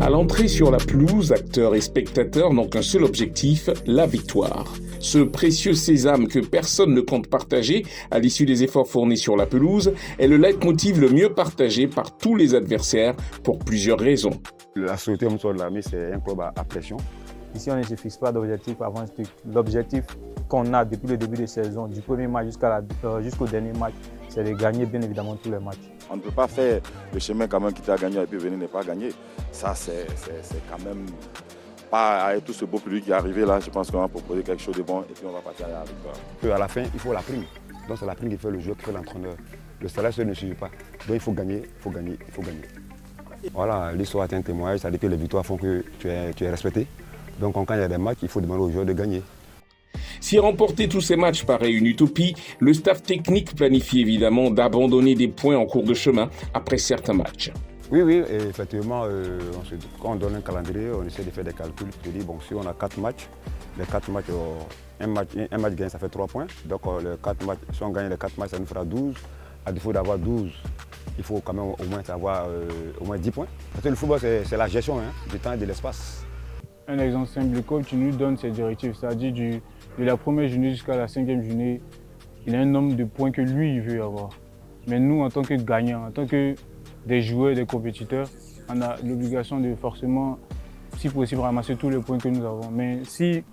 À l'entrée sur la pelouse, acteurs et spectateurs n'ont qu'un seul objectif, la victoire. Ce précieux sésame que personne ne compte partager à l'issue des efforts fournis sur la pelouse est le leitmotiv le mieux partagé par tous les adversaires pour plusieurs raisons. La Société Mutuelle de l'Armée, c'est un club à pression. Ici, on ne se fixe pas d'objectif avant ce l'objectif qu'on a depuis le début de saison, du premier match jusqu'au dernier match, c'est de gagner bien évidemment tous les matchs. On ne peut pas faire le chemin quand même qui t'a gagné et puis venir ne pas gagner. Ça, c'est quand même pas avec tout ce beau public qui est arrivé là. Je pense qu'on va proposer quelque chose de bon et puis on va partir à la victoire. À la fin, il faut la prime. Donc c'est la prime qui fait le jeu, qui fait l'entraîneur. Le salaire seul ne suffit pas. Donc il faut gagner, il faut gagner, il faut gagner. Voilà, l'histoire est un témoignage, ça dit que les victoires font que tu es respecté. Donc quand il y a des matchs, il faut demander aux joueurs de gagner. Si remporter tous ces matchs paraît une utopie, le staff technique planifie évidemment d'abandonner des points en cours de chemin après certains matchs. Oui, et effectivement, quand on donne un calendrier, on essaie de faire des calculs. Je dis, bon, si on a 4 matchs, les 4 matchs, un match gagné, ça fait 3 points. Donc les 4 matchs, si on gagne les 4 matchs, ça nous fera 12. À défaut d'avoir 12, il faut quand même au moins avoir au moins 10 points. Parce que le football, c'est la gestion du temps et de l'espace. Un exemple simple, le coach nous donne ses directives, c'est-à-dire de la première journée jusqu'à la 5e journée, il a un nombre de points que lui, il veut avoir. Mais nous, en tant que gagnants, en tant que des joueurs, des compétiteurs, on a l'obligation de forcément, si possible, ramasser tous les points que nous avons. Mais si,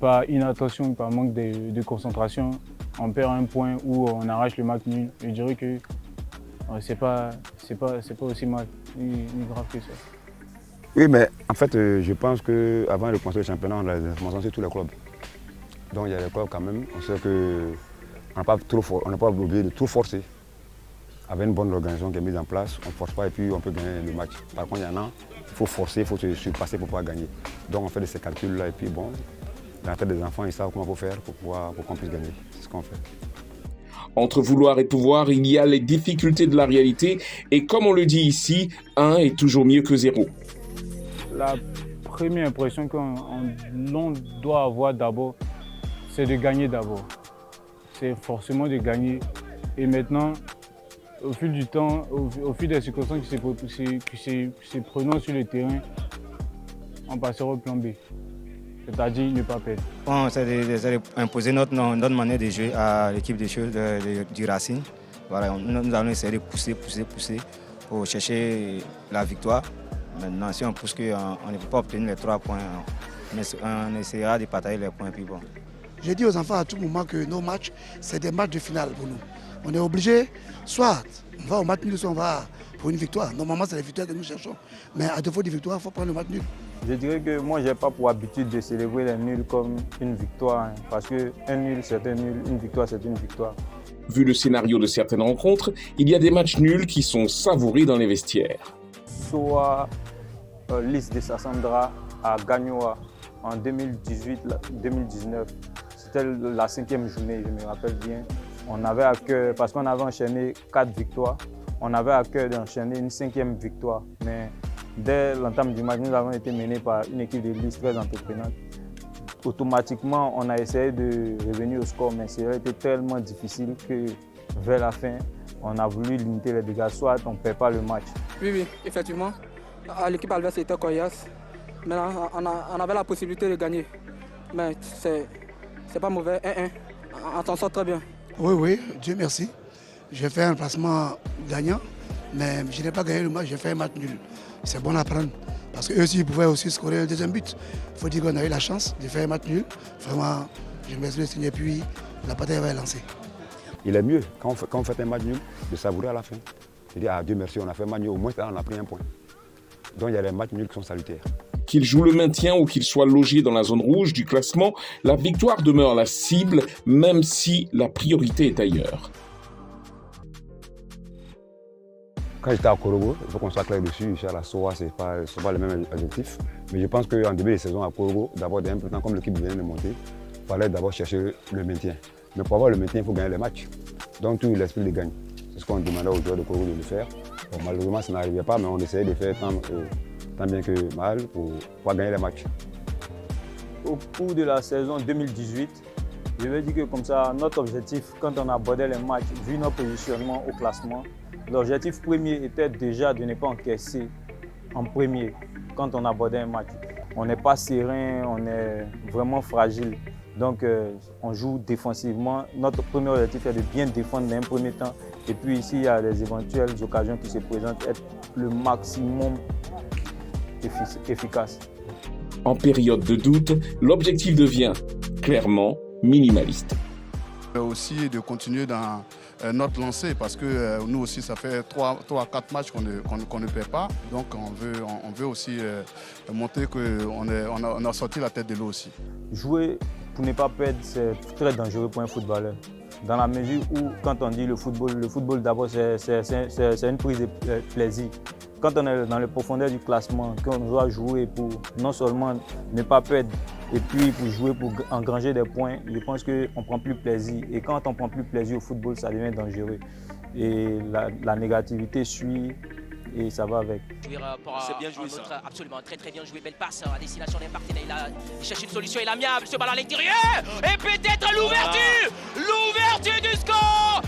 par inattention, par manque de concentration, on perd un point ou on arrache le match nul, je dirais que c'est pas aussi mal ni grave que ça. Oui, mais en fait, je pense qu'avant de commencer le championnat, on a des informations sur tous les clubs. Donc il y a des clubs quand même, on sait qu'on n'a pas obligé de tout forcer. Avec une bonne organisation qui est mise en place, on ne force pas et puis on peut gagner le match. Par contre, il y en a, il faut forcer, il faut se surpasser pour pouvoir gagner. Donc on fait de ces calculs-là et puis bon, dans la tête des enfants, ils savent comment il faut faire pour qu'on puisse gagner. C'est ce qu'on fait. Entre vouloir et pouvoir, il y a les difficultés de la réalité et comme on le dit ici, 1 est toujours mieux que 0. La première impression qu'on doit avoir d'abord, c'est de gagner d'abord. C'est forcément de gagner. Et maintenant, au fil du temps, au fil des circonstances qui se prenant sur le terrain, on passera au plan B. C'est-à-dire ne pas perdre. Bon, c'est d'imposer notre manière de jouer à l'équipe du Racing. Voilà, nous allons essayer de pousser pour chercher la victoire. Maintenant, si on pousse qu'on ne peut pas obtenir les 3 points, on essaiera de partager les points. Puis bon. J'ai dit aux enfants à tout moment que nos matchs, c'est des matchs de finale pour nous. On est obligé, soit on va au match nul, soit on va pour une victoire. Normalement, c'est la victoire que nous cherchons. Mais à défaut de victoire, il faut prendre le match nul. Je dirais que moi, je n'ai pas pour habitude de célébrer les nuls comme une victoire. Parce qu'un nul, c'est un nul, une victoire, c'est une victoire. Vu le scénario de certaines rencontres, il y a des matchs nuls qui sont savourés dans les vestiaires. Soit l'IS de Sassandra à Gagnoa en 2018-2019. C'était la 5e journée, je me rappelle bien. On avait à cœur, parce qu'on avait enchaîné 4 victoires, on avait à cœur d'enchaîner une 5e victoire. Mais dès l'entame du match, nous avons été menés par une équipe de l'IS très entreprenante. Automatiquement, on a essayé de revenir au score, mais ça a été tellement difficile que vers la fin, on a voulu limiter les dégâts, soit on ne perd pas le match. Oui, effectivement. L'équipe adverse était coriace. Maintenant, on avait la possibilité de gagner. Mais c'est pas mauvais. 1-1. On s'en sort très bien. Oui, Dieu merci. J'ai fait un placement gagnant, mais je n'ai pas gagné le match, j'ai fait un match nul. C'est bon à prendre. Parce qu'eux aussi, ils pouvaient aussi scorer un deuxième but. Il faut dire qu'on a eu la chance de faire un match nul. Vraiment, je me remercie le Seigneur, puis la bataille va être lancée. Il est mieux, quand on fait un match nul, de savourer à la fin. Je dis, Dieu merci, on a fait un match nul, au moins on a pris un point. Donc il y a des matchs nuls qui sont salutaires. Qu'il joue le maintien ou qu'il soit logé dans la zone rouge du classement, la victoire demeure la cible, même si la priorité est ailleurs. Quand j'étais à Korogo, il faut qu'on soit clair dessus, ici à la SOA, ce n'est pas le même objectif. Mais je pense qu'en début de saison à Korogo, d'abord d'un peu de temps, comme l'équipe venait de monter, il fallait d'abord chercher le maintien. Mais pour avoir le maintien, il faut gagner les matchs. Donc tout l'esprit de gagne. C'est ce qu'on demandait aux joueurs de Korogo de le faire. Bon, malheureusement, ça n'arrivait pas, mais on essayait de faire tant bien que mal pour pouvoir gagner les matchs. Au cours de la saison 2018, je veux dire que comme ça, notre objectif, quand on abordait les matchs, vu notre positionnement au classement, l'objectif premier était déjà de ne pas encaisser en premier quand on abordait un match. On n'est pas serein, on est vraiment fragile. Donc on joue défensivement. Notre premier objectif est de bien défendre dans un premier temps. Et puis ici, il y a des éventuelles occasions qui se présentent, être le maximum efficace. En période de doute, l'objectif devient clairement minimaliste. Aussi de continuer dans notre lancée parce que nous aussi ça fait 3 à 4 matchs qu'on ne perd pas. Donc on veut aussi montrer qu'on a sorti la tête de l'eau aussi. Jouer pour ne pas perdre, c'est très dangereux pour un footballeur. Dans la mesure où, quand on dit le football d'abord, c'est une prise de plaisir. Quand on est dans les profondeurs du classement, qu'on doit jouer pour non seulement ne pas perdre, et puis pour jouer, pour engranger des points, je pense qu'on ne prend plus plaisir. Et quand on ne prend plus plaisir au football, ça devient dangereux. Et la négativité suit et ça va avec. C'est bien joué ça. Absolument, très très bien joué. Belle passe à destination d'un partenaire. Il cherche une solution, il est amiable, ce ballon à l'intérieur. Et peut-être l'ouverture du score